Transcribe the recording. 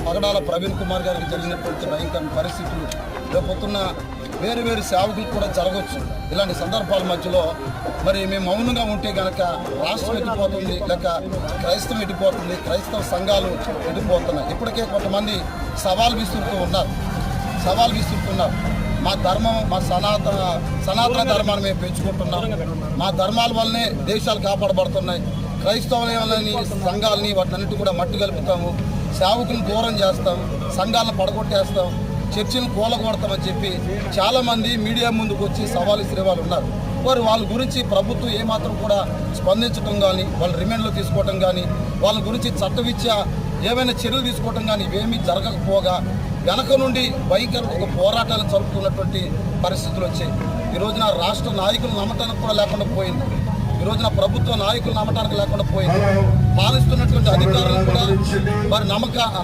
పగడాల ప్రవీణ్ కుమార్ గారికి జరిగినటువంటి భయంకర పరిస్థితులు రేపొద్దున్న వేరు వేరు సేవకులు కూడా జరగవచ్చు. ఇలాంటి సందర్భాల మధ్యలో మరి మేము మౌనంగా ఉంటే కనుక రాష్ట్రం ఎట్టిపోతుంది, లేక క్రైస్తవం ఎట్టిపోతుంది, క్రైస్తవ సంఘాలు ఎట్టిపోతున్నాయి. ఇప్పటికే కొంతమంది సవాల్ విసురుతున్నారు. మా ధర్మం, మా సనాతన ధర్మాన్ని మేము పెంచుకుంటున్నాం. మా ధర్మాల వల్లనే దేశాలు కాపాడబడుతున్నాయి. క్రైస్తవులని సంఘాలని వాటినన్నిటి కూడా మట్టి కలుపుతాము, సేవకులను దూరం చేస్తాం, సంఘాలను పడగొట్టేస్తాం, చర్చిలను కూలగొడతామని చెప్పి చాలామంది మీడియా ముందుకు వచ్చి సవాల్ ఇచ్చే వాళ్ళు ఉన్నారు. వాళ్ళ గురించి ప్రభుత్వం ఏమాత్రం కూడా స్పందించడం కానీ, వాళ్ళ రిమాండ్లో తీసుకోవడం కానీ, వాళ్ళ గురించి చట్టరీత్యా ఏమైనా చర్యలు తీసుకోవడం కానీ ఇవేమీ జరగకపోగా వెనక నుండి భయంకర ఒక పోరాటాలు జరుపుతున్నటువంటి పరిస్థితులు వచ్చాయి. ఈ రోజున రాష్ట్ర నాయకులు నమ్మటానికి కూడా లేకుండా పోయింది. ఈ రోజున ప్రభుత్వ నాయకులు నమ్మటానికి లేకుండా పోయింది. పాలిస్తున్నటువంటి అధికారులు కూడా వారి నమ్మటానికి